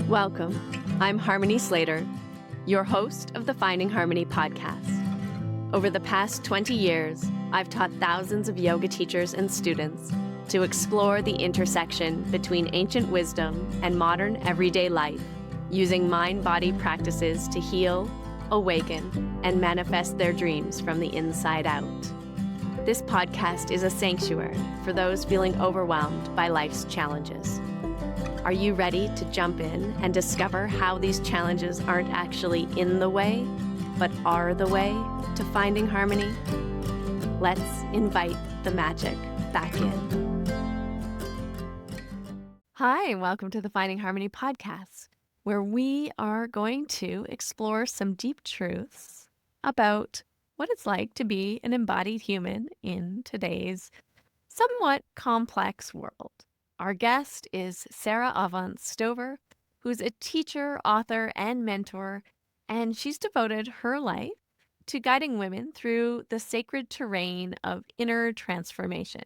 Welcome. I'm Harmony Slater, your host of the Finding Harmony podcast. Over the past 20 years, I've taught thousands of yoga teachers and students to explore the intersection between ancient wisdom and modern everyday life, using mind-body practices to heal, awaken, and manifest their dreams from the inside out. This podcast is a sanctuary for those feeling overwhelmed by life's challenges. Are you ready to jump in and discover how these challenges aren't actually in the way, but are the way to finding harmony? Let's invite the magic back in. Hi, and welcome to the Finding Harmony podcast, where we are going to explore some deep truths about what it's like to be an embodied human in today's somewhat complex world. Our guest is Sara Avant Stover, who's a teacher, author, and mentor, and she's devoted her life to guiding women through the sacred terrain of inner transformation.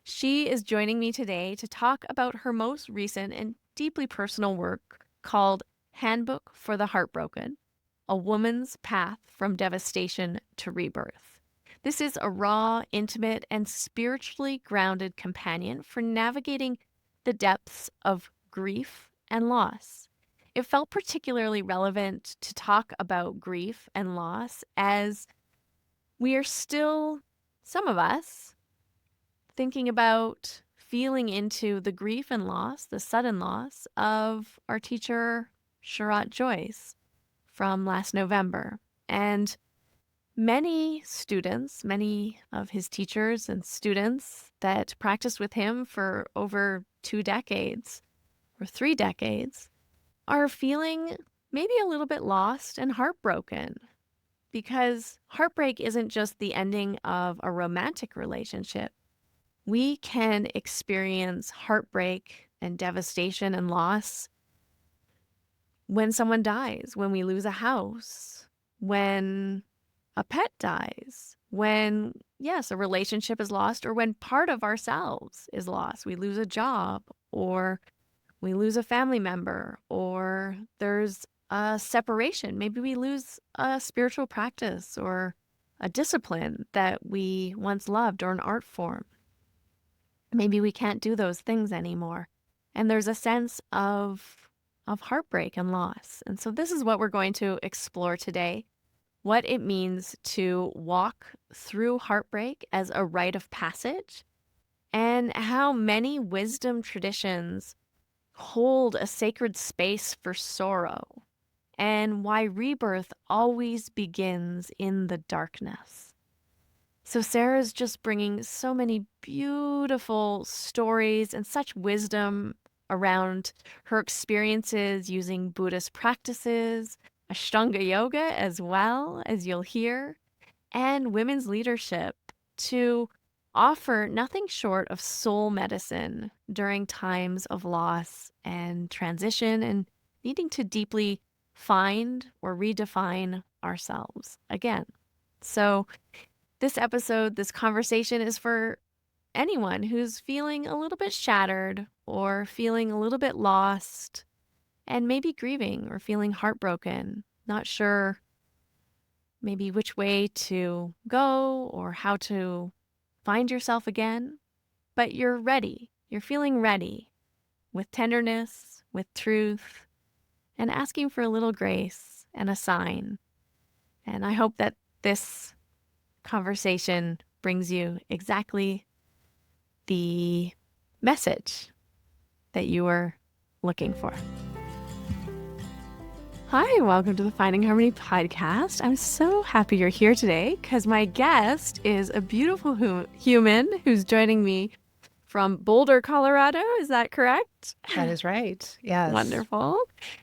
She is joining me today to talk about her most recent and deeply personal work called Handbook for the Heartbroken, A Woman's Path from Devastation to Rebirth. This is a raw, intimate, and spiritually grounded companion for navigating the depths of grief and loss. It felt particularly relevant to talk about grief and loss as we are still, some of us, thinking about feeling into the grief and loss, the sudden loss of our teacher, Sharat Joyce, from last November. And many students, many of his teachers and students that practiced with him for over 2 decades or 3 decades are feeling maybe a little bit lost and heartbroken, because heartbreak isn't just the ending of a romantic relationship. We can experience heartbreak and devastation and loss when someone dies, when we lose a house, when a pet dies, when, yes, a relationship is lost, or when part of ourselves is lost. We lose a job, or we lose a family member, or there's a separation. Maybe we lose a spiritual practice or a discipline that we once loved, or an art form. Maybe we can't do those things anymore. And there's a sense of heartbreak and loss. And so this is what we're going to explore today. What it means to walk through heartbreak as a rite of passage, and how many wisdom traditions hold a sacred space for sorrow, and why rebirth always begins in the darkness. So Sarah's just bringing so many beautiful stories and such wisdom around her experiences using Buddhist practices, Ashtanga yoga as well, as you'll hear, and women's leadership to offer nothing short of soul medicine during times of loss and transition and needing to deeply find or redefine ourselves again. So this episode, this conversation is for anyone who's feeling a little bit shattered or feeling a little bit lost, and maybe grieving or feeling heartbroken, not sure maybe which way to go or how to find yourself again, but you're ready. You're feeling ready with tenderness, with truth, and asking for a little grace and a sign. And I hope that this conversation brings you exactly the message that you were looking for. Hi, welcome to the Finding Harmony podcast. I'm so happy you're here today because my guest is a beautiful human who's joining me from Boulder, Colorado. Is that correct? That is right. Yes. Wonderful.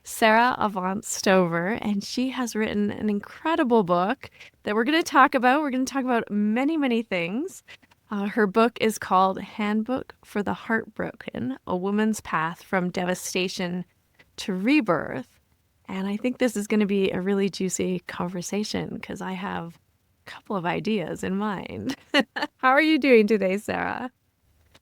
Sara Avant Stover, and she has written an incredible book that we're going to talk about. We're going to talk about many, many things. Her book is called Handbook for the Heartbroken, A Woman's Path from Devastation to Rebirth. And I think this is going to be a really juicy conversation because I have a couple of ideas in mind. How are you doing today, Sara?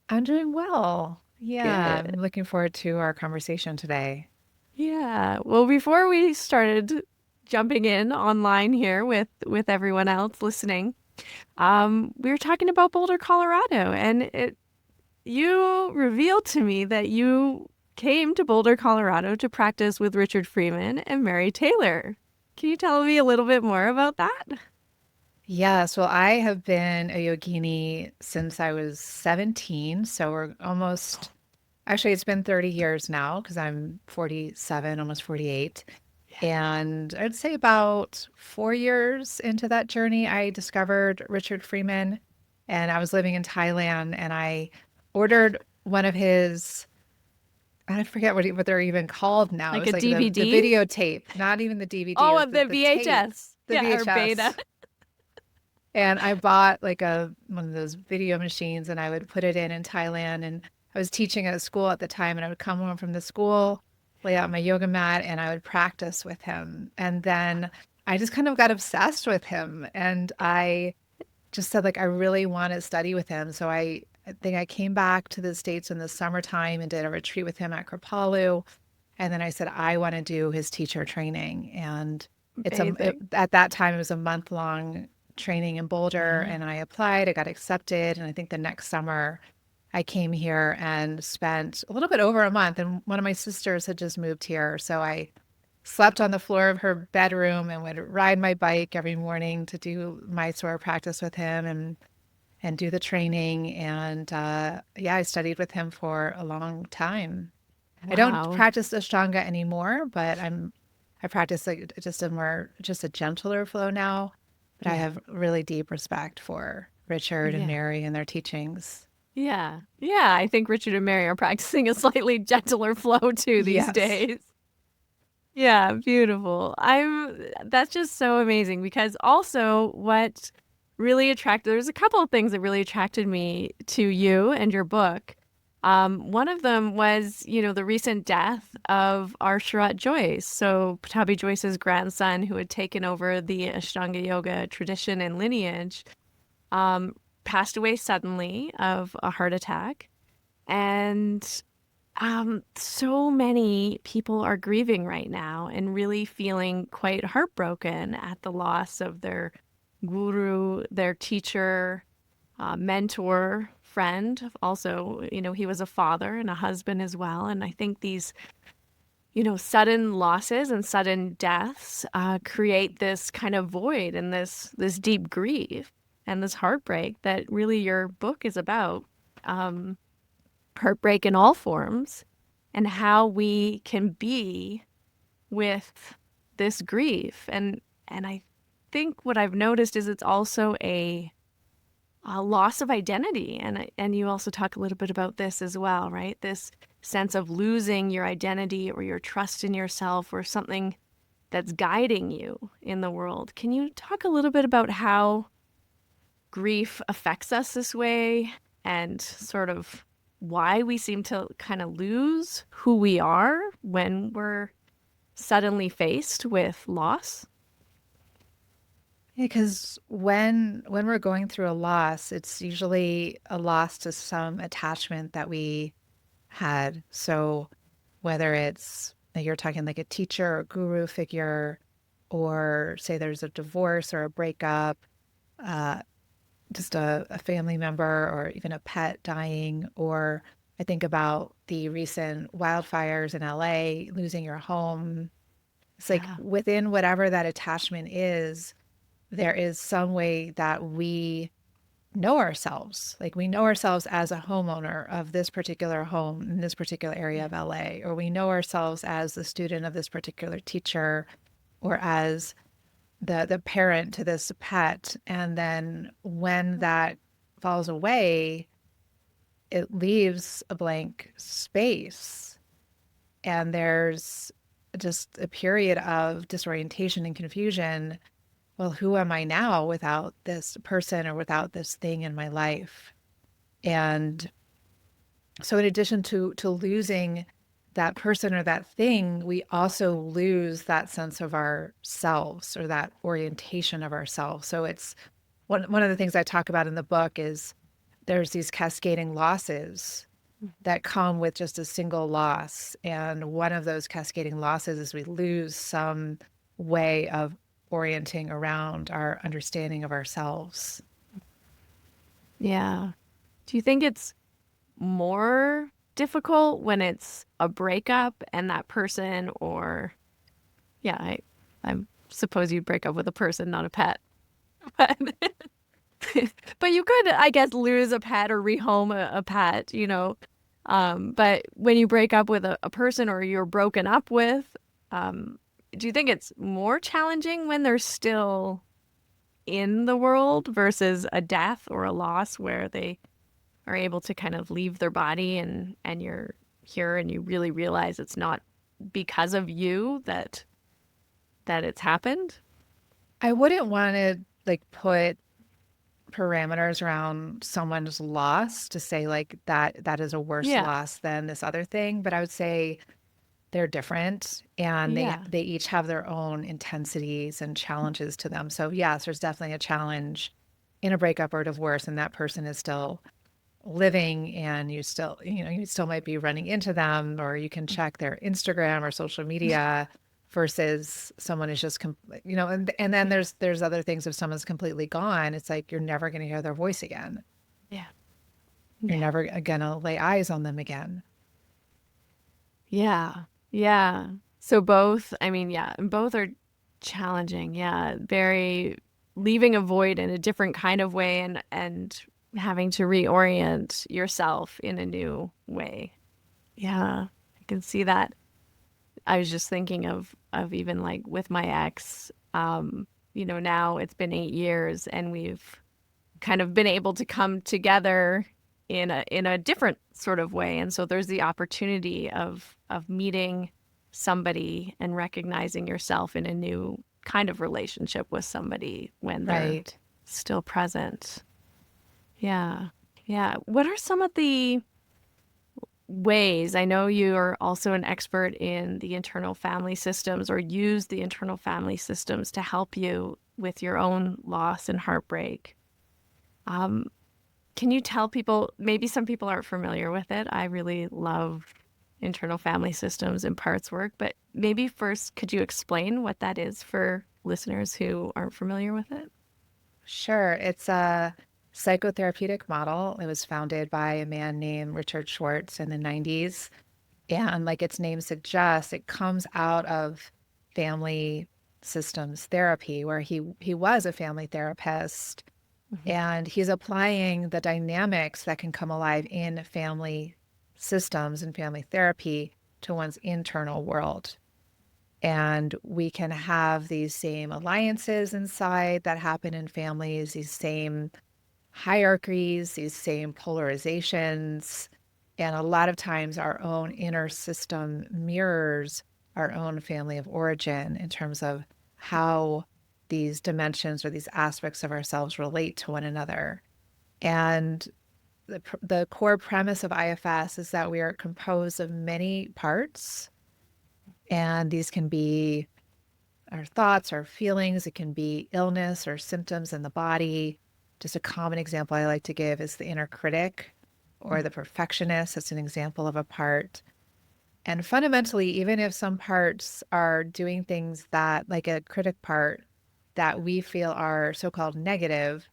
I'm doing well. Yeah, Good. I'm looking forward to our conversation today. Yeah. Well, before we started jumping in online here with everyone else listening, we were talking about Boulder, Colorado, and you revealed to me that you came to Boulder, Colorado to practice with Richard Freeman and Mary Taylor. Can you tell me a little bit more about that? Yes, well, I have been a yogini since I was 17. So we're almost, actually, it's been 30 years now because I'm 47, almost 48. And I'd say about 4 years into that journey, I discovered Richard Freeman. And I was living in Thailand and I ordered one of his, I forget what they're even called now. It Like a was like the DVD? videotape, not even the DVD, it Oh, was the the tape, VHS. the Yeah, or beta. VHS. And I bought like a one of those video machines and I would put it in Thailand. And I was teaching at a school at the time and I would come home from the school, lay out my yoga mat and I would practice with him. And then I just kind of got obsessed with him and I just said like I really want to study with him. So I think I came back to the States in the summertime and did a retreat with him at Kripalu. And then I said I want to do his teacher training. And Amazing. at that time it was a month long training in Boulder Yeah. and I applied, I got accepted. And I think the next summer I came here and spent a little bit over a month. And one of my sisters had just moved here. So I slept on the floor of her bedroom and would ride my bike every morning to do my sort of practice with him and do the training. And yeah, I studied with him for a long time. I don't Wow. practice Ashtanga anymore, but I practice like just a gentler flow now. But I Yeah. have really deep respect for Richard and Yeah. Mary and their teachings. Yeah. Yeah. I think Richard and Mary are practicing a slightly gentler flow too these Yes. days. Yeah, beautiful. That's just so amazing because also what really attracted, there's a couple of things that really attracted me to you and your book. One of them was, the recent death of Arsharat Joyce. So Patabi Joyce's grandson, who had taken over the Ashtanga yoga tradition and lineage, um, passed away suddenly of a heart attack. And so many people are grieving right now and really feeling quite heartbroken at the loss of their guru, their teacher, mentor, friend. Also, he was a father and a husband as well. And I think these, sudden losses and sudden deaths create this kind of void and this deep grief and this heartbreak that really your book is about. Um, Heartbreak in all forms and how we can be with this grief. And I think what I've noticed is it's also a loss of identity. And you also talk a little bit about this as well, right? This sense of losing your identity or your trust in yourself or something that's guiding you in the world. Can you talk a little bit about how grief affects us this way and sort of why we seem to kind of lose who we are when we're suddenly faced with loss? Yeah, because when we're going through a loss, it's usually a loss to some attachment that we had. So whether it's like you're talking like a teacher or guru figure, or say there's a divorce or a breakup, uh, just a family member or even a pet dying, or I think about the recent wildfires in LA, losing your home. It's like Yeah. within whatever that attachment is, there is some way that we know ourselves. Like we know ourselves as a homeowner of this particular home in this particular area Yeah. of LA, or we know ourselves as the student of this particular teacher, or as the parent to this pet. And then when that falls away, it leaves a blank space. And there's just a period of disorientation and confusion. Well, who am I now without this person or without this thing in my life? And so in addition to losing that person or that thing, we also lose that sense of ourselves or that orientation of ourselves. So it's one of the things I talk about in the book is there's these cascading losses. that come with just a single loss. And one of those cascading losses is we lose some way of orienting around our understanding of ourselves. Yeah. Do you think it's more difficult when it's a breakup and that person, or yeah, I suppose you'd break up with a person, not a pet. But but you could, I guess, lose a pet or rehome a pet, you know. But when you break up with a person or you're broken up with, do you think it's more challenging when they're still in the world versus a death or a loss where they are able to kind of leave their body and you're here and you really realize it's not because of you that it's happened? I wouldn't want to like put parameters around someone's loss to say like that is a worse Yeah. loss than this other thing, but I would say they're different and Yeah. they each have their own intensities and challenges to them. So yes, there's definitely a challenge in a breakup or divorce, and that person is still living, and you still, you still might be running into them, or you can check their Instagram or social media versus someone is just, and then Yeah. there's other things. If someone's completely gone, it's like you're never going to hear their voice again. Yeah. You're Yeah. never going to lay eyes on them again. Yeah. Yeah. So both, I mean, yeah, and both are challenging. Yeah. Very leaving a void in a different kind of way and having to reorient yourself in a new way. Yeah. I can see that. I was just thinking of even like with my ex, now it's been 8 years and we've kind of been able to come together in a different sort of way. And so there's the opportunity of meeting somebody and recognizing yourself in a new kind of relationship with somebody when they're Right. still present. Yeah. Yeah. What are some of the ways? I know you are also an expert in the internal family systems or use the internal family systems to help you with your own loss and heartbreak. Um, Can you tell people, maybe some people aren't familiar with it. I really love internal family systems and parts work, but maybe first, could you explain what that is for listeners who aren't familiar with it? Sure. It's a psychotherapeutic model. It was founded by a man named Richard Schwartz in the 90s. And like its name suggests, it comes out of family systems therapy, where he was a family therapist, Mhm. and he's applying the dynamics that can come alive in family systems and family therapy to one's internal world. And we can have these same alliances inside that happen in families, these same hierarchies, these same polarizations. And a lot of times, our own inner system mirrors our own family of origin in terms of how these dimensions or these aspects of ourselves relate to one another. And the core premise of IFS is that we are composed of many parts, and these can be our thoughts, our feelings. It can be illness or symptoms in the body. Just a common example I like to give is the inner critic or the perfectionist. That's an example of a part. And fundamentally, even if some parts are doing things that, like a critic part, that we feel are so-called negative,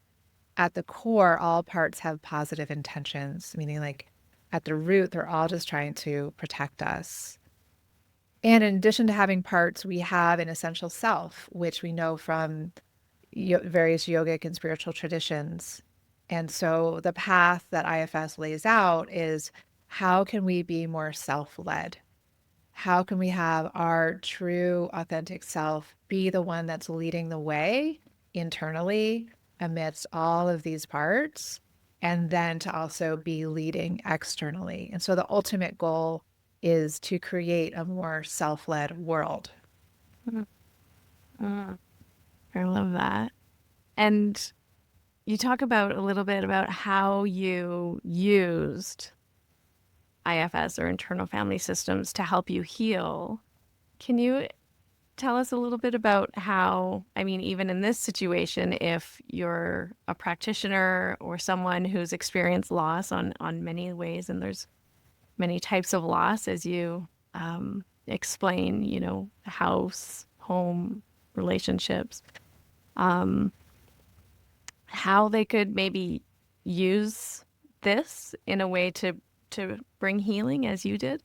at the core, all parts have positive intentions, meaning like at the root, they're all just trying to protect us. And in addition to having parts, we have an essential self, which we know from various yogic and spiritual traditions. And so the path that IFS lays out is, how can we be more self-led? How can we have our true, authentic self be the one that's leading the way internally amidst all of these parts, and then to also be leading externally? And so the ultimate goal is to create a more self-led world. Mhm. Mm, I love that. And you talk about a little bit about how you used IFS or internal family systems to help you heal. Can you tell us a little bit about how, I mean, even in this situation, if you're a practitioner or someone who's experienced loss on many ways, and there's many types of loss as you explain, house, home, relationships, um, how they could maybe use this in a way to bring healing as you did.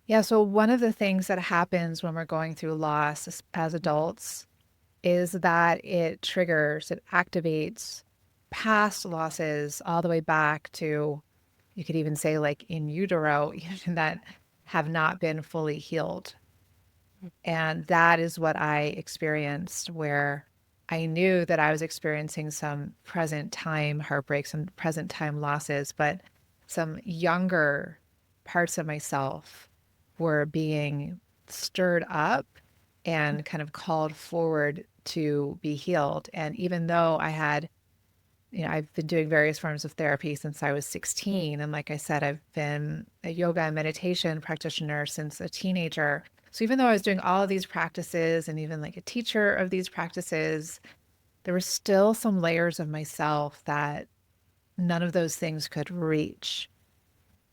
Yeah, so one of the things that happens when we're going through loss as adults is that it activates past losses all the way back to, you could even say like in utero, that have not been fully healed. And that is what I experienced, where I knew that I was experiencing some present time heartbreak, some present time losses, but some younger parts of myself were being stirred up and kind of called forward to be healed. And even though I've been doing various forms of therapy since I was 16. And like I said, I've been a yoga and meditation practitioner since a teenager. So even though I was doing all of these practices and even like a teacher of these practices, there were still some layers of myself that none of those things could reach.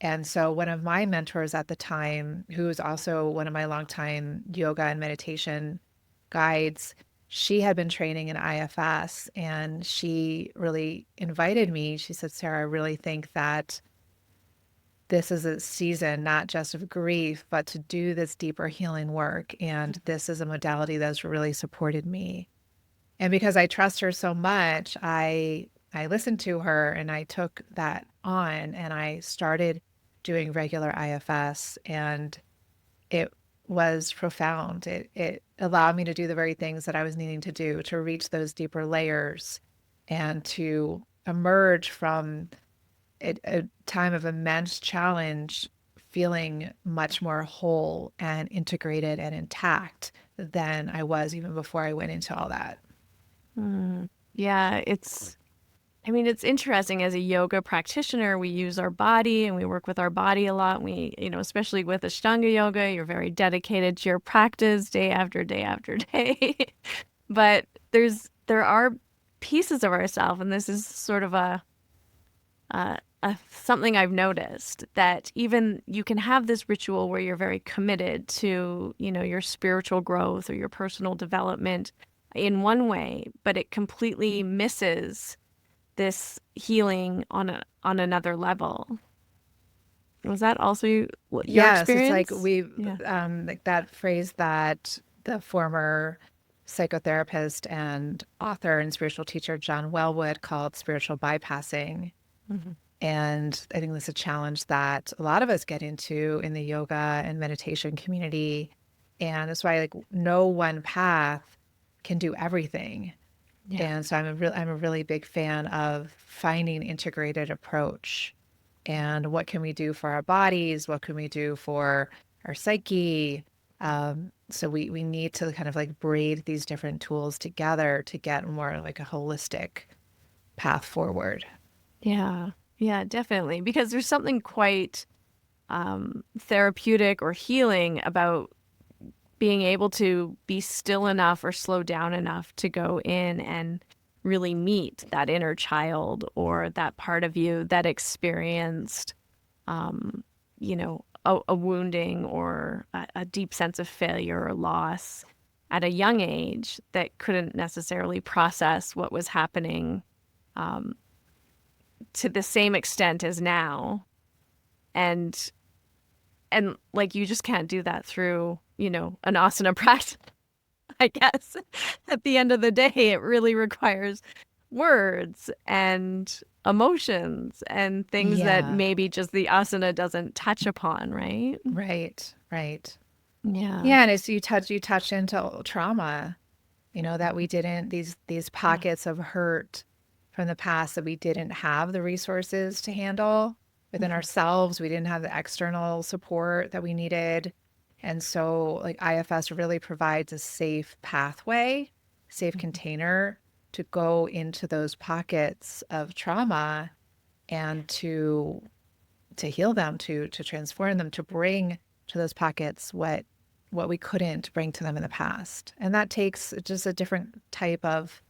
And so one of my mentors at the time, who was also one of my longtime yoga and meditation guides, she had been training in IFS, and she really invited me. She said, Sarah, I really think that this is a season not just of grief, but to do this deeper healing work. And this is a modality that's really supported me. And because I trust her so much, I listened to her and I took that on and I started doing regular IFS, and it was profound. It allowed me to do the very things that I was needing to do to reach those deeper layers and to emerge from a time of immense challenge feeling much more whole and integrated and intact than I was even before I went into all that. Yeah, it's interesting. As a yoga practitioner, we use our body and we work with our body a lot. Especially with Ashtanga yoga, you're very dedicated to your practice day after day after day. But there are pieces of ourselves, and this is sort of a something I've noticed, that even you can have this ritual where you're very committed to, your spiritual growth or your personal development in one way, but it completely misses this healing on another level. Was that also your Yes, it's like experience? Yeah. like that phrase that the former psychotherapist and author and spiritual teacher John Wellwood called spiritual bypassing. Mm-hmm. And I think that's a challenge that a lot of us get into in the yoga and meditation community. And that's why like no one path can do everything. Yeah. And so I'm a really big fan of finding an integrated approach. And what can we do for our bodies? What can we do for our psyche? So we need to kind of like braid these different tools together to get more like a holistic path forward. Yeah. Yeah, definitely. Because there's something quite therapeutic or healing about being able to be still enough or slow down enough to go in and really meet that inner child or that part of you that experienced, a wounding or a deep sense of failure or loss at a young age that couldn't necessarily process what was happening to the same extent as now. And like you just can't do that through, an asana practice. I guess at the end of the day, it really requires words and emotions and things that Yeah, maybe just the asana doesn't touch upon, right? right, right. Yeah. Yeah, and it's you touch into trauma, that we didn't these Yeah. pockets of hurt from the past that we didn't have the resources to handle within Mhm. ourselves. We didn't have the external support that we needed. And so like IFS really provides a safe pathway, safe container to go into those pockets of trauma and to heal them, to transform them, to bring to those pockets what we couldn't bring to them in the past. And that takes just a different type of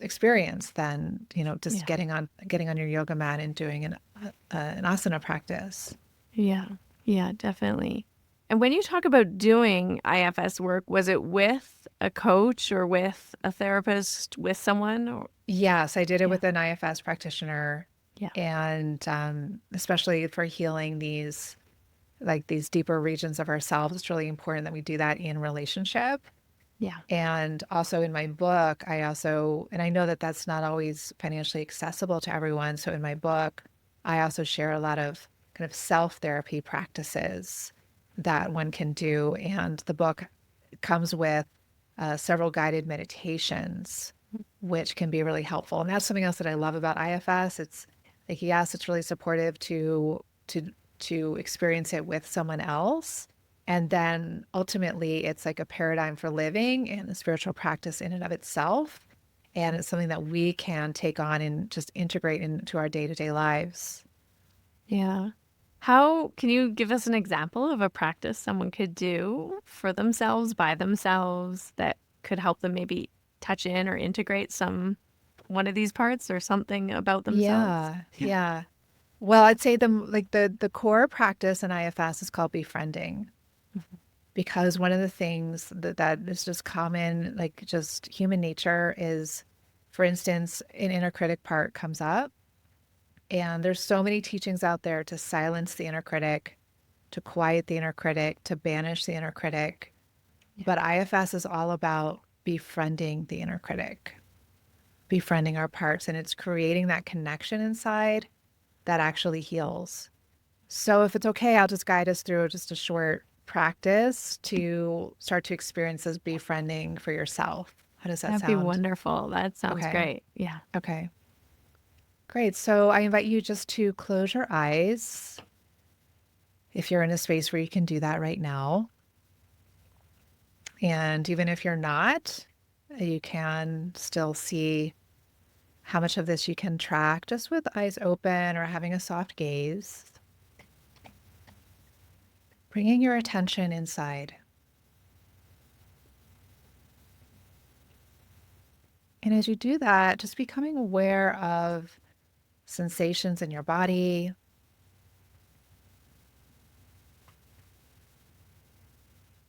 experience than, just Yeah. getting on your yoga mat and doing an asana practice. Yeah. Yeah, definitely. And when you talk about doing IFS work, was it with a coach or with a therapist, with someone? Or Yes, I did it yeah. with an IFS practitioner, Yeah. and especially for healing these deeper regions of ourselves, it's really important that we do that in relationship. Yeah. And also in my book, and I know that that's not always financially accessible to everyone. So in my book, I also share a lot of kind of self-therapy practices that one can do. And the book comes with several guided meditations, which can be really helpful. And that's something else that I love about IFS. It's like, yes, it's really supportive to experience it with someone else. And then ultimately, it's like a paradigm for living and a spiritual practice in and of itself. And it's something that we can take on and just integrate into our day-to-day lives. Yeah. How can you give us an example of a practice someone could do for themselves, by themselves, that could help them maybe touch in or integrate one of these parts or something about themselves? Yeah, Yeah. yeah. Well, I'd say the core practice in IFS is called befriending, because one of the things that is just common, like just human nature, is, for instance, an inner critic part comes up, and there's so many teachings out there to silence the inner critic, to quiet the inner critic, to banish the inner critic. Yeah. But IFS is all about befriending the inner critic, befriending our parts, and it's creating that connection inside that actually heals. So if it's okay, I'll just guide us through just a short practice to start to experience this befriending for yourself. How does that That'd be sound? wonderful. That sounds Okay. great. Yeah. Okay. Great. So I invite you just to close your eyes if you're in a space where you can do that right now. And even if you're not, you can still see how much of this you can track just with eyes open or having a soft gaze. Bringing your attention inside. And as you do that, just becoming aware of sensations in your body,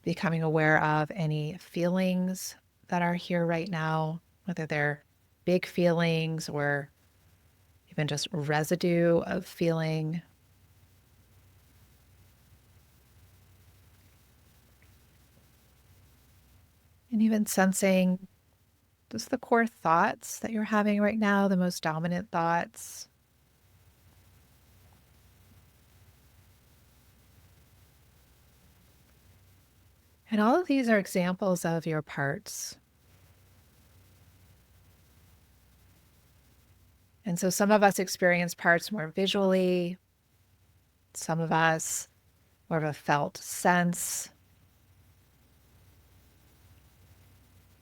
becoming aware of any feelings that are here right now, whether they're big feelings or even just residue of feeling. And even sensing just the core thoughts that you're having right now, the most dominant thoughts. And all of these are examples of your parts. And so some of us experience parts more visually, some of us more of a felt sense.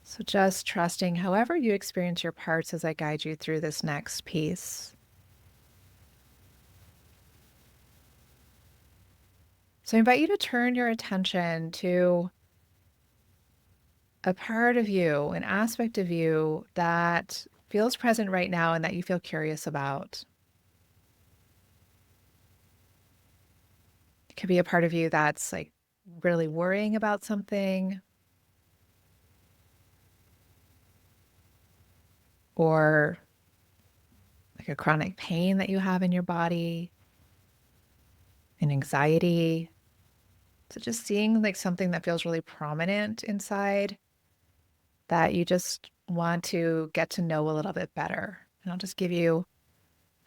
So just trusting however you experience your parts as I guide you through this next piece. So I invite you to turn your attention to a part of you, an aspect of you that feels present right now and that you feel curious about. It could be a part of you that's like really worrying about something, or like a chronic pain that you have in your body, an anxiety. So just seeing like something that feels really prominent inside that you just want to get to know a little bit better. And I'll just give you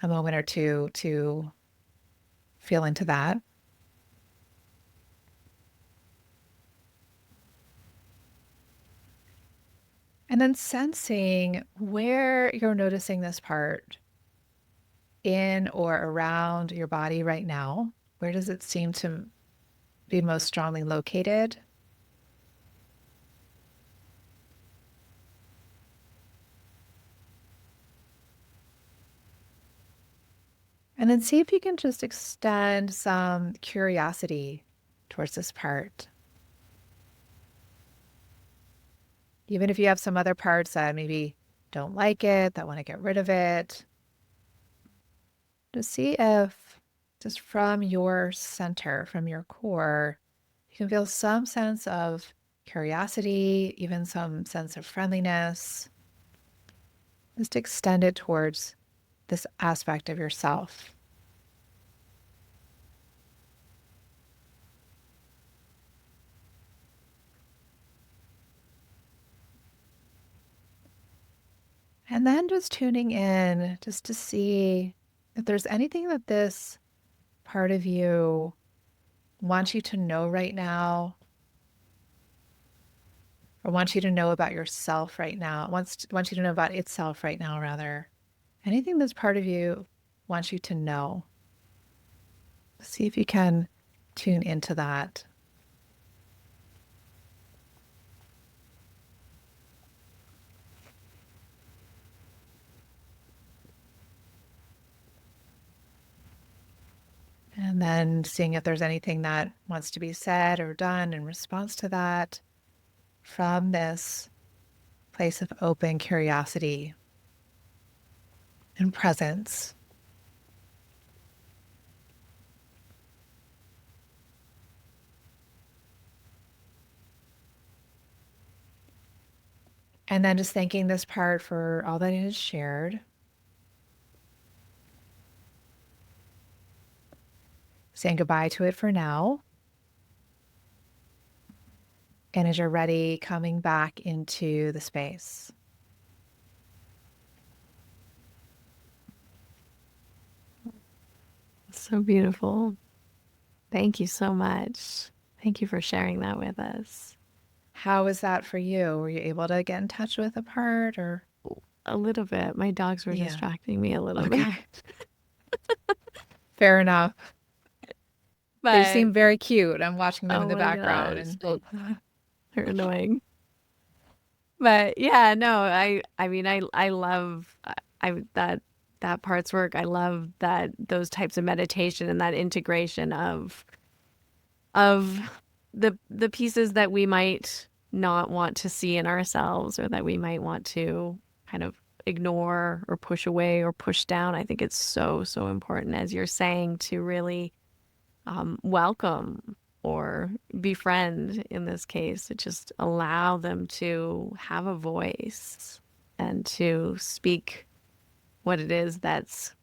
a moment or two to feel into that. And then sensing where you're noticing this part in or around your body right now. Where does it seem to be most strongly located? And then see if you can just extend some curiosity towards this part. Even if you have some other parts that maybe don't like it, that want to get rid of it. To see if just from your center, from your core, you can feel some sense of curiosity, even some sense of friendliness. Just extend it towards this aspect of yourself. And then just tuning in just to see if there's anything that this part of you wants you to know right now, or wants you to know about yourself right now, wants you to know about itself right now, rather. Anything this part of you wants you to know. See if you can tune into that. And then seeing if there's anything that wants to be said or done in response to that from this place of open curiosity and presence. And then just thanking this part for all that it has shared. Saying goodbye to it for now. And as you're ready, coming back into the space. So beautiful. Thank you so much. Thank you for sharing that with us. How was that for you? Were you able to get in touch with a part or? A little bit. My dogs were Yeah. distracting me a little bit. Okay. Fair enough. They But seem very cute. I'm watching them in oh the my background gosh, and they're annoying. But yeah, no, I mean I love that part's work. I love that those types of meditation and that integration of the pieces that we might not want to see in ourselves or that we might want to kind of ignore or push away or push down. I think it's so, so important, as you're saying, to really welcome or befriend in this case, to just allow them to have a voice and to speak what it is that's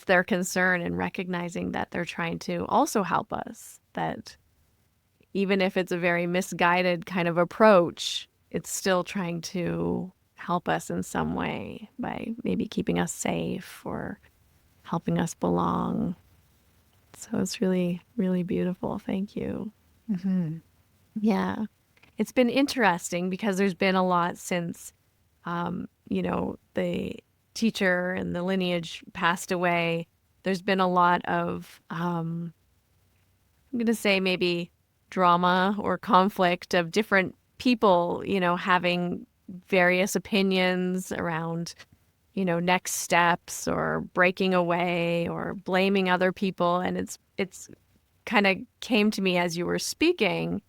their concern, and recognizing that they're trying to also help us, that even if it's a very misguided kind of approach, it's still trying to help us in some way by maybe keeping us safe or helping us belong. So it's really, really beautiful. Thank you. mm-hmm. Yeah. It's been interesting because there's been a lot since, the teacher and the lineage passed away. There's been a lot of, I'm going to say maybe drama or conflict of different people, having various opinions around, next steps or breaking away or blaming other people. And it's kind of came to me as you were speaking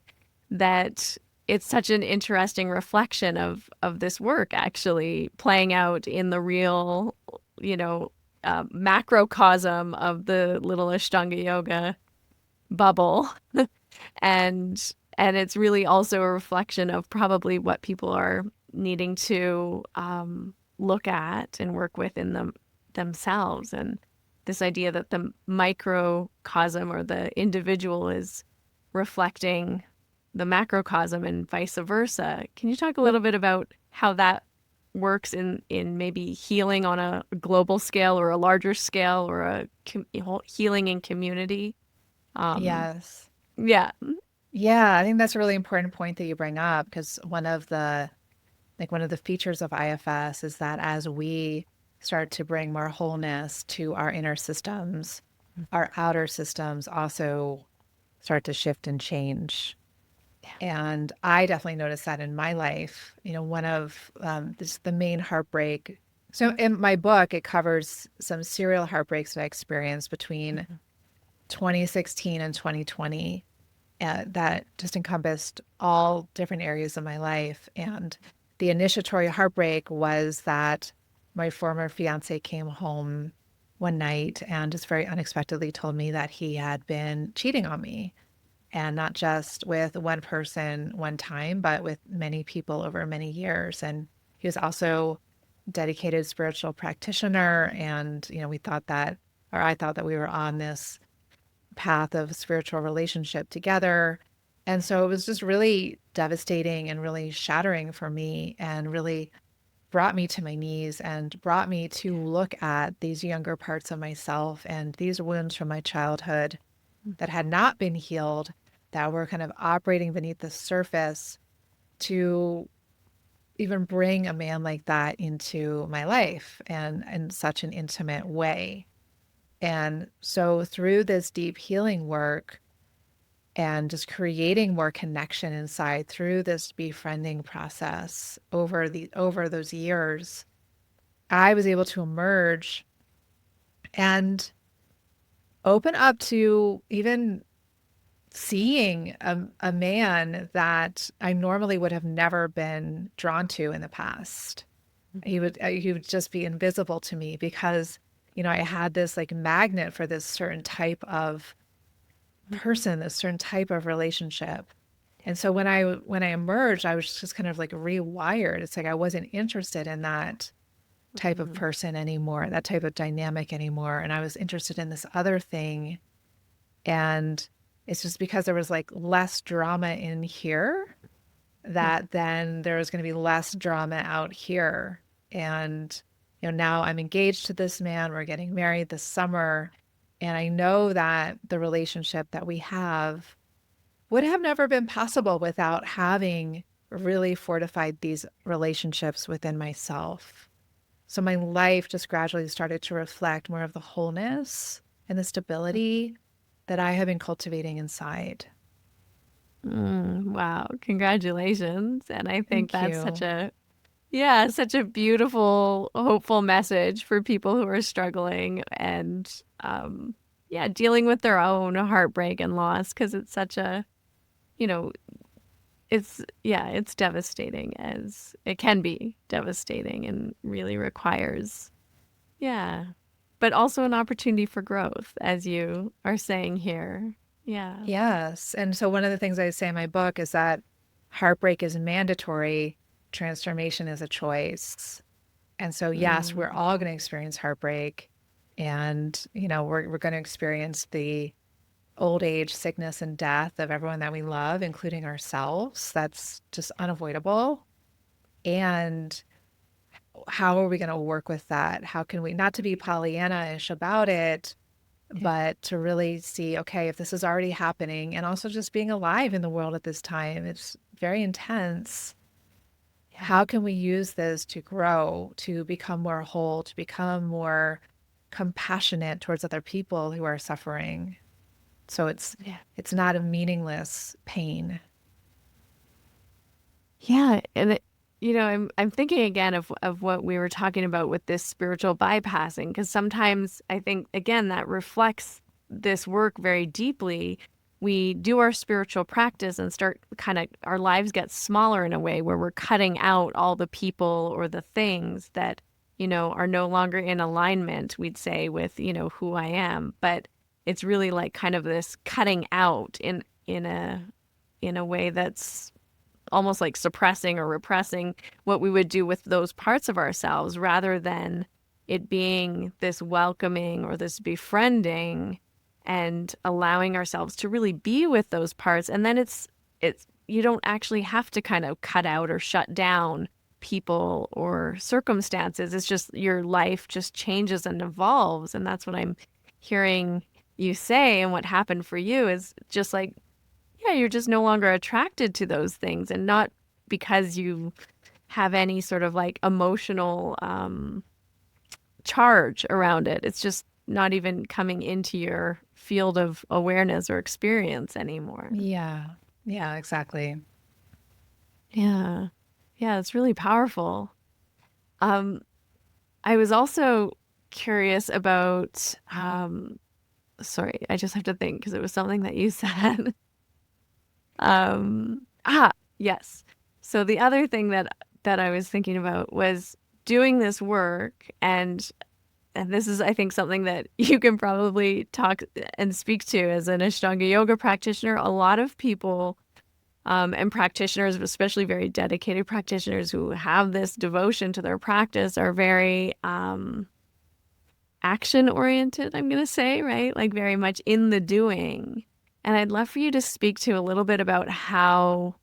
that it's such an interesting reflection of this work actually playing out in the real, macrocosm of the little Ashtanga yoga bubble. And it's really also a reflection of probably what people are needing to look at and work with in themselves. And this idea that the microcosm or the individual is reflecting the macrocosm and vice versa. Can you talk a little bit about how that works in maybe healing on a global scale or a larger scale, or a healing in community? Yes. Yeah. Yeah, I think that's a really important point that you bring up, because one of the features of IFS is that as we start to bring more wholeness to our inner systems, our outer systems also start to shift and change. And I definitely noticed that in my life. One of the main heartbreak. So in my book, it covers some serial heartbreaks that I experienced between 2016 and 2020, that just encompassed all different areas of my life. And the initiatory heartbreak was that my former fiance came home one night and just very unexpectedly told me that he had been cheating on me. And not just with one person one time, but with many people over many years. And he was also a dedicated spiritual practitioner. And, we thought that, or I thought that we were on this path of spiritual relationship together. And so it was just really devastating and really shattering for me, and really brought me to my knees and brought me to look at these younger parts of myself and these wounds from my childhood that had not been healed, that were kind of operating beneath the surface, to even bring a man like that into my life and in such an intimate way. And so through this deep healing work and just creating more connection inside through this befriending process over those years, I was able to emerge and open up to even seeing a man that I normally would have never been drawn to in the past. He would just be invisible to me because, I had this like magnet for this certain type of person, this certain type of relationship. And so when I emerged, I was just kind of like rewired. It's like I wasn't interested in that type of person anymore, that type of dynamic anymore. And I was interested in this other thing. And it's just because there was like less drama in here that then there was going to be less drama out here. And, now I'm engaged to this man. We're getting married this summer. And I know that the relationship that we have would have never been possible without having really fortified these relationships within myself. So my life just gradually started to reflect more of the wholeness and the stability that I have been cultivating inside. Wow. Congratulations. And I think Thank that's you. such a beautiful, hopeful message for people who are struggling and, dealing with their own heartbreak and loss, because it's such a, you know, it's devastating, as it can be devastating, and really requires, yeah, but also an opportunity for growth, as you are saying here. Yeah. Yes. And so one of the things I say in my book is that heartbreak is mandatory, transformation is a choice. And so, yes, we're Mm, all going to experience heartbreak. And, we're going to experience the old age, sickness, and death of everyone that we love, including ourselves. That's just unavoidable. And how are we going to work with that? How can we, not to be Pollyanna-ish about it, yeah. but to really see, okay, if this is already happening, and also just being alive in the world at this time, it's very intense. Yeah. How can we use this to grow, to become more whole, to become more compassionate towards other people who are suffering? So Yeah. it's not a meaningless pain. Yeah, and I'm thinking again of what we were talking about with this spiritual bypassing, because sometimes I think again that reflects this work very deeply. We do our spiritual practice and start kind of our lives get smaller in a way where we're cutting out all the people or the things that, are no longer in alignment, we'd say, with, who I am. But it's really like kind of this cutting out in a way that's almost like suppressing or repressing what we would do with those parts of ourselves, rather than it being this welcoming or this befriending and allowing ourselves to really be with those parts. And then it's you don't actually have to kind of cut out or shut down people or circumstances. It's just your life just changes and evolves. And that's what I'm hearing you say. And what happened for you is just like, yeah, you're just no longer attracted to those things, and not because you have any sort of like emotional charge around it. It's just not even coming into your field of awareness or experience anymore. Yeah. Yeah, exactly. Yeah. Yeah, it's really powerful. Um, I was also curious about, sorry, I just have to think because it was something that you said. Yes. So the other thing that I was thinking about was doing this work, and this is, I think, something that you can probably talk and speak to as an Ashtanga yoga practitioner. A lot of people and practitioners, especially very dedicated practitioners who have this devotion to their practice, are very action oriented, I'm going to say, right? Like very much in the doing. And I'd love for you to speak to a little bit about how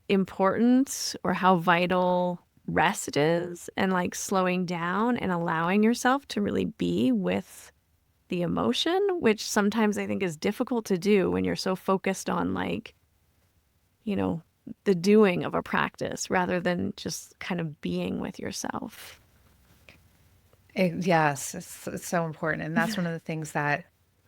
important or how vital rest is, and like slowing down and allowing yourself to really be with the emotion, which sometimes I think is difficult to do when you're so focused on like, the doing of a practice rather than just kind of being with yourself. Yes, it's so important. And that's one of the things that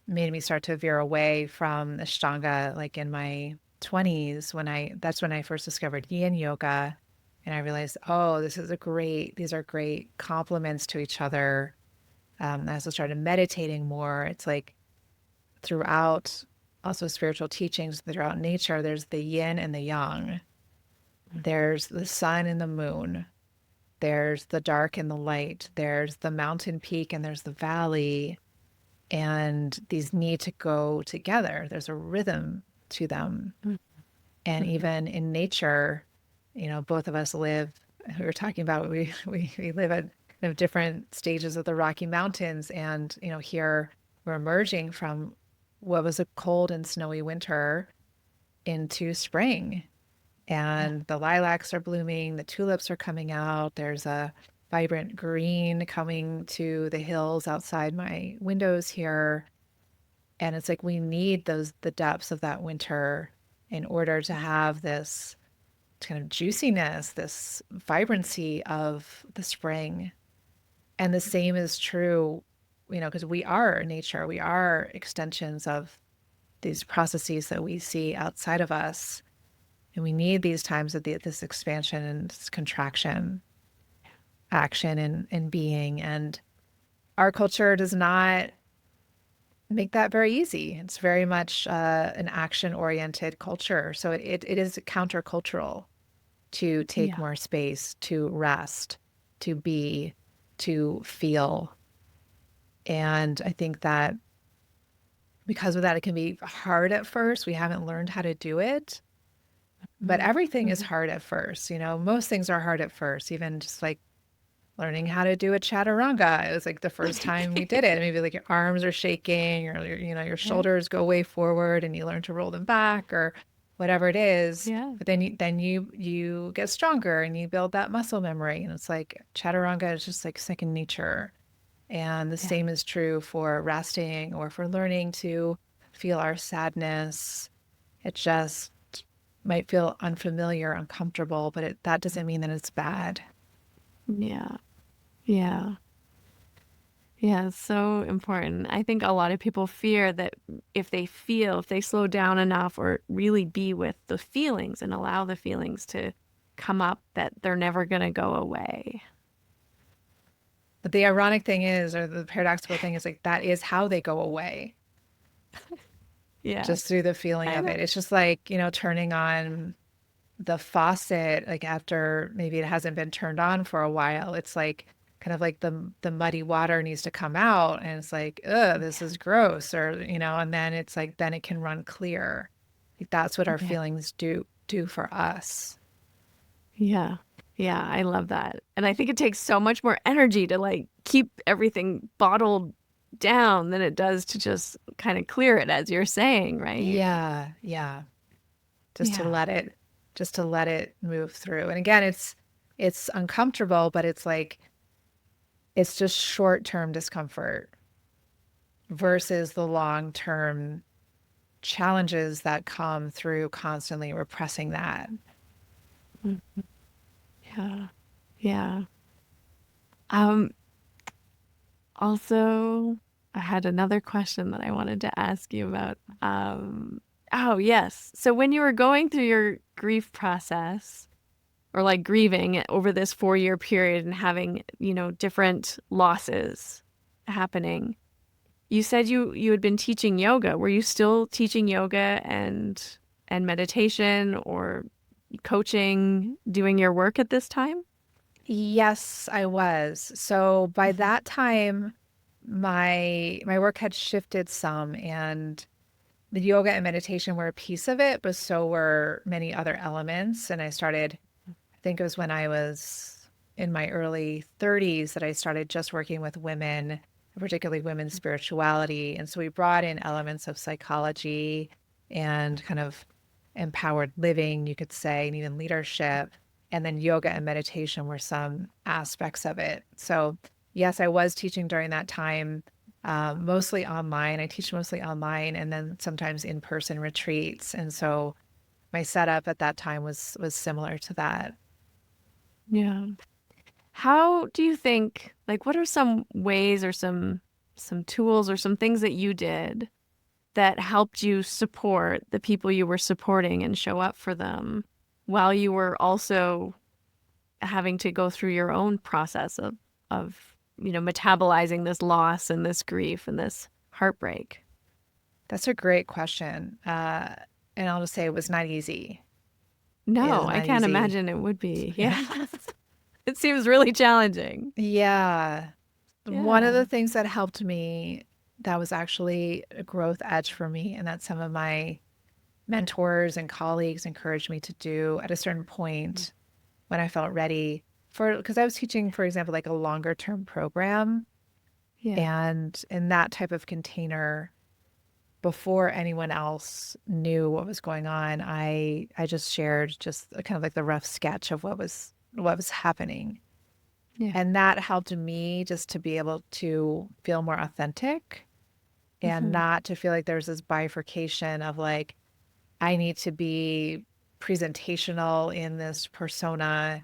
made me start to veer away from Ashtanga, like in my 20s, that's when I first discovered Yin yoga. And I realized, oh, these are great complements to each other. As I started meditating more, it's like throughout also spiritual teachings, throughout nature, there's the yin and the yang. There's the sun and the moon. There's the dark and the light. There's the mountain peak and there's the valley. And these need to go together. There's a rhythm to them. And even in nature, both of us live, we were talking about, we live at kind of different stages of the Rocky Mountains. And, here we're emerging from what was a cold and snowy winter into spring. And the lilacs are blooming, the tulips are coming out. There's a vibrant green coming to the hills outside my windows here. And it's like we need the depths of that winter in order to have this kind of juiciness, this vibrancy of the spring. And the same is true, because we are nature, we are extensions of these processes that we see outside of us. And we need these times of this expansion and this contraction, action and being. And our culture does not make that very easy. It's very much an action-oriented culture. So it is countercultural to take more space, to rest, to be, to feel. And I think that because of that, it can be hard at first. We haven't learned how to do it. But everything is hard at first. Most things are hard at first, even just like learning how to do a chaturanga. It was like the first time we did it. Maybe like your arms are shaking or, your shoulders go way forward and you learn to roll them back or whatever it is. Yeah. But then you get stronger and you build that muscle memory. And it's like chaturanga is just like second nature. And the same is true for resting or for learning to feel our sadness. It just might feel unfamiliar, uncomfortable, but that doesn't mean that it's bad. Yeah. Yeah. Yeah, it's so important. I think a lot of people fear that if they slow down enough or really be with the feelings and allow the feelings to come up, that they're never going to go away. But the ironic thing is, or the paradoxical thing is, like, that is how they go away. Yeah. Just through the feeling of it. It's just like, turning on the faucet, like after maybe it hasn't been turned on for a while. It's like kind of like the muddy water needs to come out and it's like, ugh, this is gross, or, and then it's like, then it can run clear. Like that's what our feelings do for us. Yeah. Yeah, I love that. And I think it takes so much more energy to like keep everything bottled down than it does to just kind of clear it, as you're saying, right? Yeah. Just to let it move through. And again, it's uncomfortable, but it's like, it's just short-term discomfort versus the long-term challenges that come through constantly repressing that. Mm-hmm. Yeah. Also, I had another question that I wanted to ask you about. Oh, yes. So when you were going through your grief process, or like grieving over this 4-year period and having, different losses happening, you said you had been teaching yoga. Were you still teaching yoga and meditation, or coaching, doing your work at this time? Yes, I was. So by that time, my work had shifted some, and the yoga and meditation were a piece of it, but so were many other elements. And I think it was when I was in my early 30s that I started just working with women, particularly women's spirituality. And so we brought in elements of psychology and kind of empowered living, you could say, and even leadership. And then yoga and meditation were some aspects of it. So, yes, I was teaching during that time, mostly online. I teach mostly online and then sometimes in-person retreats. And so my setup at that time was similar to that. Yeah. How do you think, like, what are some ways or some tools or some things that you did that helped you support the people you were supporting and show up for them while you were also having to go through your own process of metabolizing this loss and this grief and this heartbreak? That's a great question. And I'll just say it was not easy. It No, is I not can't easy. imagine it would be. Yeah. It seems really challenging. Yeah. One of Yeah. the things that helped me that was actually a growth edge for me, and that some of my mentors and colleagues encouraged me to do at a certain point when I felt ready for, because I was teaching, for example, like a longer term program. Yeah. And in that type of container, before anyone else knew what was going on, I just shared just kind of like the rough sketch of what was happening. Yeah. And that helped me just to be able to feel more authentic and Hmm. not to feel like there's this bifurcation of like, I need to be presentational in this persona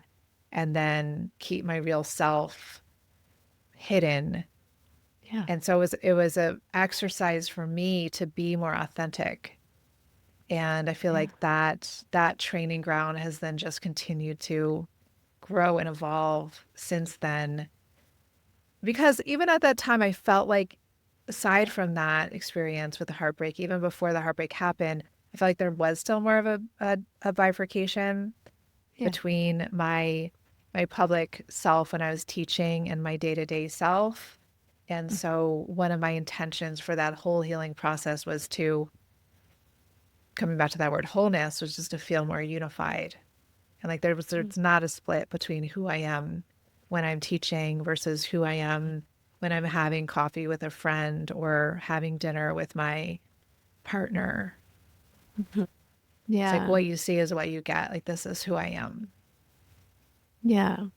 and then keep my real self hidden. Yeah. And so it was a exercise for me to be more authentic. And I feel Yeah. like that training ground has then just continued to grow and evolve since then. Because even at that time, I felt like, aside from that experience with the heartbreak, even before the heartbreak happened, I felt like there was still more of a bifurcation Yeah. between my public self when I was teaching and my day-to-day self. And so one of my intentions for that whole healing process was to, coming back to that word wholeness, was just to feel more unified. And like Mhm. there's not a split between who I am when I'm teaching versus who I am when I'm having coffee with a friend or having dinner with my partner. It's like Yeah. what you see is what you get. Like this is who I am. Yeah.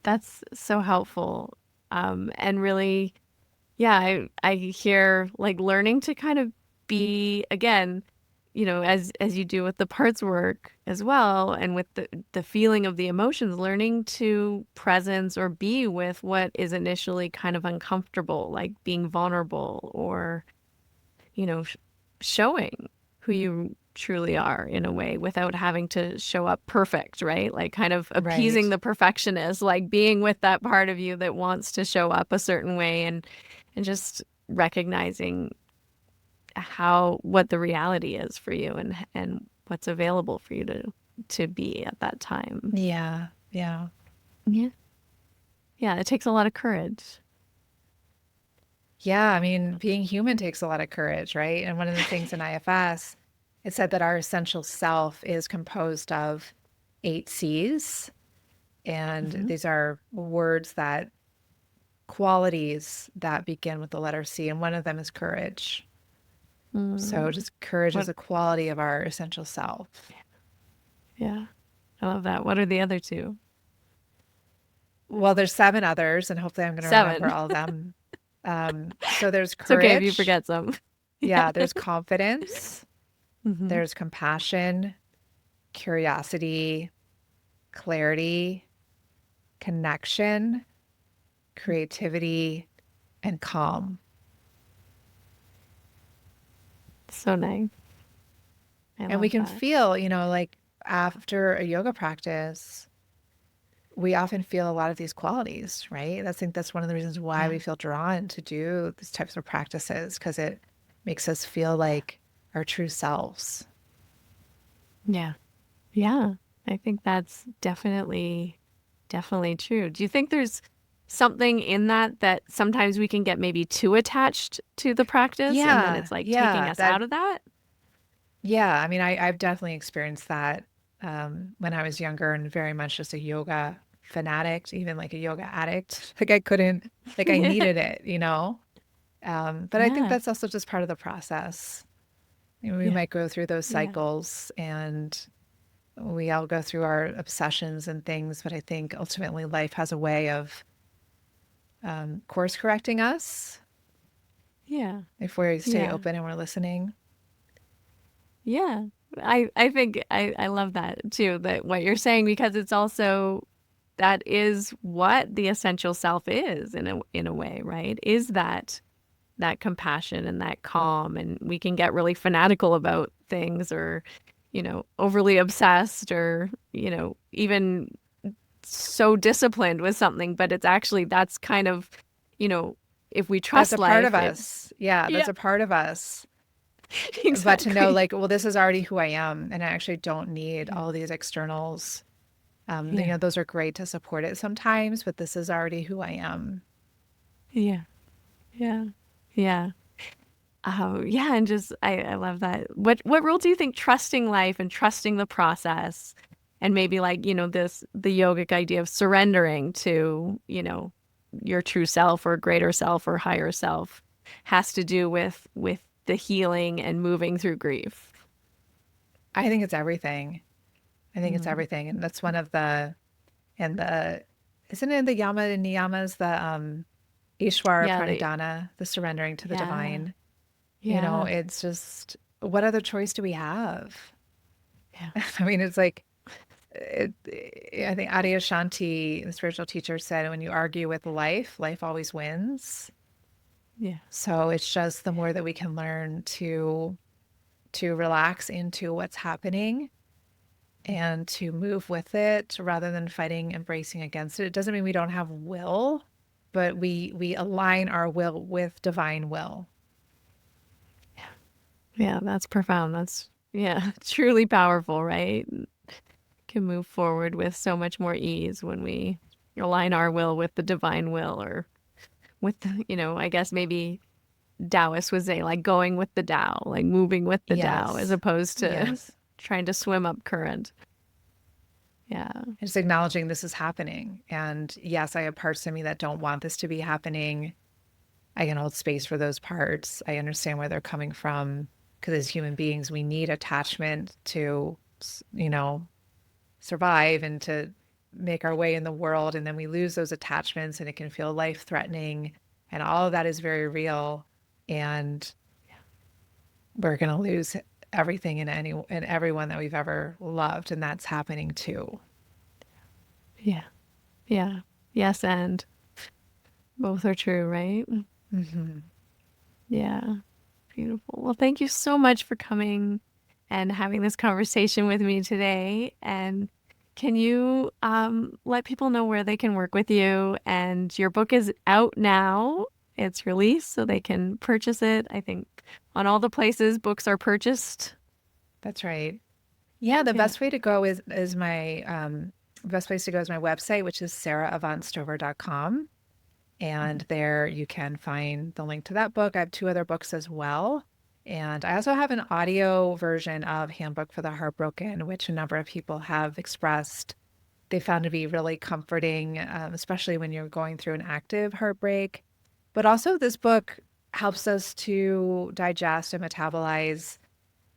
That's so helpful. And really, yeah, I hear like learning to kind of be again, as you do with the parts work as well, and with the feeling of the emotions, learning to presence or be with what is initially kind of uncomfortable, like being vulnerable or, showing who you truly are in a way without having to show up perfect, right? Like kind of appeasing Right. the perfectionist, like being with that part of you that wants to show up a certain way and just recognizing what the reality is for you and what's available for you to be at that time. Yeah. Yeah. Yeah. Yeah, it takes a lot of courage. Yeah. I mean, being human takes a lot of courage, right? And one of the things in IFS, it said that our essential self is composed of 8 C's. And Hmm. these are words that qualities that begin with the letter C, and one of them is courage. So Mm, just courage is what? a quality of our essential self. Yeah, I love that. What are the other two? Well, there's 7 others, and hopefully I'm going to remember Seven. all of them. So there's It's okay if you courage. forget some. Yeah. Yeah, there's confidence. Hmm. There's compassion, curiosity, clarity, connection, creativity, and calm. So nice. I And we love can that. feel, like after a yoga practice, we often feel a lot of these qualities, right? I think that's one of the reasons why Yeah. we feel drawn to do these types of practices because it makes us feel like our true selves. Yeah. Yeah. I think that's definitely true. Do you think there's something in that sometimes we can get maybe too attached to the practice and then Yeah, it's like taking yeah, us out of that? yeah. I mean, I've definitely experienced that when I was younger and very much just a yoga fanatic, even like a yoga addict. Like I couldn't, like I needed it, you know? But I think Yeah. that's also just part of the process. You know, we Yeah. might go through those Yeah. cycles and we all go through our obsessions and things, but I think ultimately life has a way of course correcting us Yeah. if we stay Yeah. open and we're listening. Yeah. I think I love that too, that what you're saying, because it's also that is what the essential self is in a way, right? Is that compassion and that calm, and we can get really fanatical about things or overly obsessed or even so disciplined with something, but it's actually that's kind of you know if we That's trust a part of life, it us. Yeah, that's yeah. a part of us. But to know, Exactly. like, well, this is already who I am, and I actually don't need Yeah. all these externals. Yeah. Those are great to support it sometimes, but this is already who I am. Yeah. Yeah. Yeah. Oh, yeah, and just I love that. What role do you think trusting life and trusting the process and maybe like, the yogic idea of surrendering to, your true self or greater self or higher self has to do with the healing and moving through grief? I think it's everything. I think it's Mm. everything, and that's one of and the isn't it the yama and niyamas, the Ishwara Yeah, Pranidhana, the surrendering to the yeah. divine. You know, Yeah. it's just what other choice do we have? Yeah. I mean, it's like it, I think Adyashanti, the spiritual teacher, said, when you argue with life, life always wins. Yeah. So it's just the more that we can learn to relax into what's happening and to move with it rather than fighting, embracing against it. It doesn't mean we don't have will, but we align our will with divine will. Yeah, that's profound. That's yeah, truly powerful, right? Can move forward with so much more ease when we align our will with the divine will, or with I guess maybe Taoists would say like going with the Tao, like moving with the Tao as Yes. opposed to Yes. trying to swim up current. Yeah. Just acknowledging this is happening. And yes, I have parts of me that don't want this to be happening. I can hold space for those parts. I understand where they're coming from because as human beings, we need attachment to, you know, survive and to make our way in the world. And then we lose those attachments and it can feel life threatening. And all of that is very real. And we're going to lose everything in everyone that we've ever loved. And that's happening too. Yeah. Yeah. Yes, and both are true, right? Mm-hmm. Yeah. Beautiful. Well, thank you so much for coming and having this conversation with me today. And can you let people know where they can work with you? And your book is out now. It's released, so they can purchase it. I think on all the places books are purchased. That's right. Yeah, the Yeah. best way to go is my best place to go is my website, which is saraavantstover.com. And there you can find the link to that book. I have two other books as well. And I also have an audio version of Handbook for the Heartbroken, which a number of people have expressed they found to be really comforting, especially when you're going through an active heartbreak. But also, this book helps us to digest and metabolize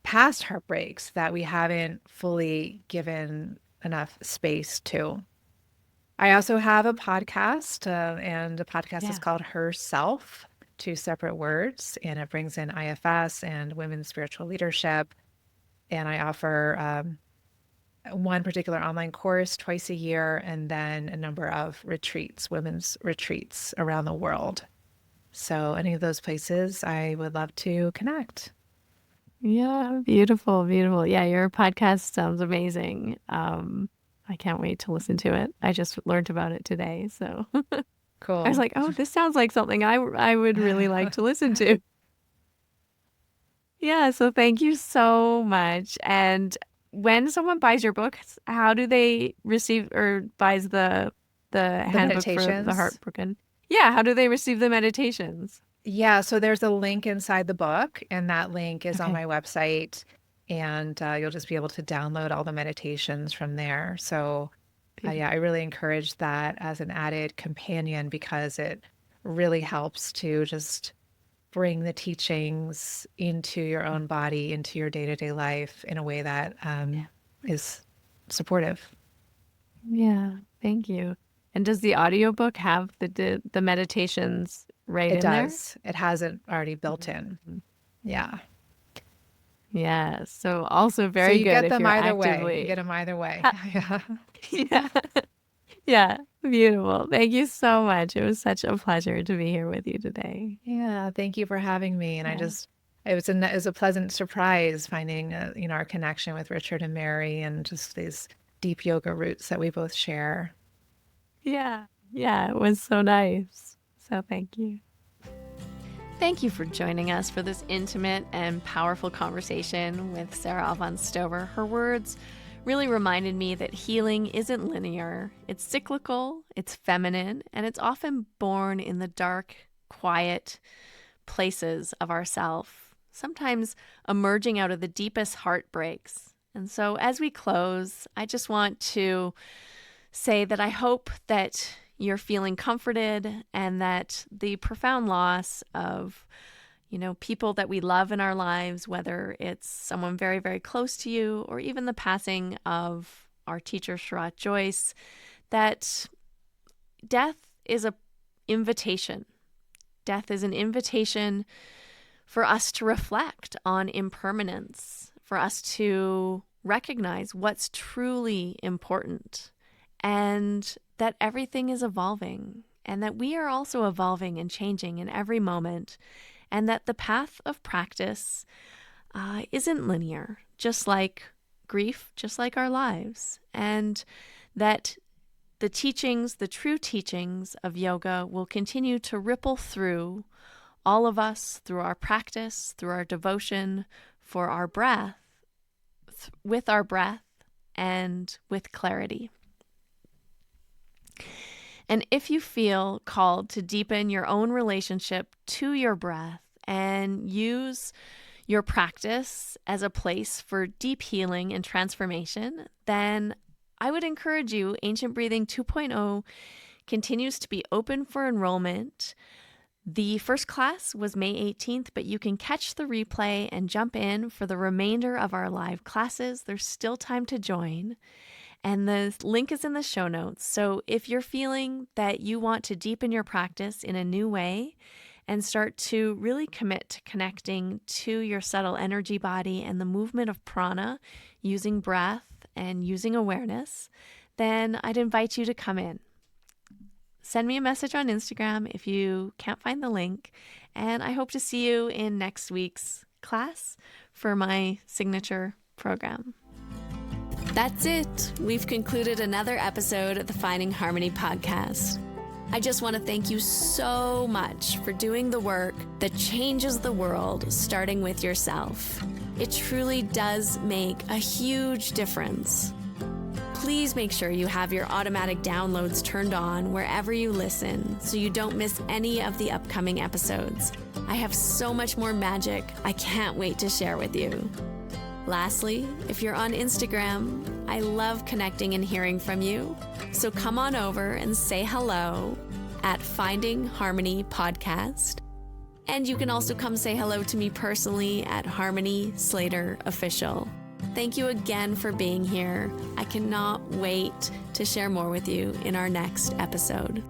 past heartbreaks that we haven't fully given enough space to. I also have a podcast, and the podcast is Yeah. called Herself, two separate words, and it brings in IFS and women's spiritual leadership. And I offer one particular online course twice a year, and then a number of retreats, women's retreats around the world. So, any of those places, I would love to connect. Yeah. Beautiful. Beautiful. Yeah. Your podcast sounds amazing. I can't wait to listen to it. I just learned about it today. So I was Cool. like, oh, this sounds like something I would really like to listen to. Yeah, so thank you so much. And when someone buys your book, how do they receive or buys the The handbook for the meditations. Heartbroken? Yeah, how do they receive the meditations? Yeah, so there's a link inside the book, and that link is on Okay. my website, and you'll just be able to download all the meditations from there. So, yeah, I Beautiful. really encourage that as an added companion because it really helps to just bring the teachings into your own body, into your day-to-day life in a way that is supportive. Yeah, thank you. And does the audiobook have the meditations right It in there? does. It has it already built in. Mhm. Yeah. Yeah, so also So very you good get if them you're either way. You get actively. them either way. Ha- Yeah. Yeah. Yeah, beautiful. Thank you so much. It was such a pleasure to be here with you today. Yeah, thank you for having me. And Yeah. it was a pleasant surprise finding, our connection with Richard and Mary and just these deep yoga roots that we both share. Yeah. Yeah, it was so nice. So thank you. Thank you for joining us for this intimate and powerful conversation with Sara Avant Stover. Her words really reminded me that healing isn't linear. It's cyclical, it's feminine, and it's often born in the dark, quiet places of ourself, sometimes emerging out of the deepest heartbreaks. And so as we close, I just want to say that I hope that you're feeling comforted and that the profound loss of people that we love in our lives, whether it's someone very, very close to you or even the passing of our teacher, Sharat Joyce, that death is an invitation. Death is an invitation for us to reflect on impermanence, for us to recognize what's truly important, and that everything is evolving, and that we are also evolving and changing in every moment, and that the path of practice isn't linear, just like grief, just like our lives, and that the teachings, the true teachings of yoga will continue to ripple through all of us, through our practice, through our devotion, for our breath, with our breath, and with clarity. And if you feel called to deepen your own relationship to your breath and use your practice as a place for deep healing and transformation, then I would encourage you. Ancient Breathing 2.0 continues to be open for enrollment. The first class was May 18th, but you can catch the replay and jump in for the remainder of our live classes. There's still time to join. And the link is in the show notes. So if you're feeling that you want to deepen your practice in a new way and start to really commit to connecting to your subtle energy body and the movement of prana using breath and using awareness, then I'd invite you to come in. Send me a message on Instagram if you can't find the link. And I hope to see you in next week's class for my signature program. That's it. We've concluded another episode of the Finding Harmony podcast. I just want to thank you so much for doing the work that changes the world, starting with yourself. It truly does make a huge difference. Please make sure you have your automatic downloads turned on wherever you listen so you don't miss any of the upcoming episodes. I have so much more magic I can't wait to share with you. Lastly, if you're on Instagram, I love connecting and hearing from you. So come on over and say hello at Finding Harmony Podcast. And you can also come say hello to me personally at Harmony Slater Official. Thank you again for being here. I cannot wait to share more with you in our next episode.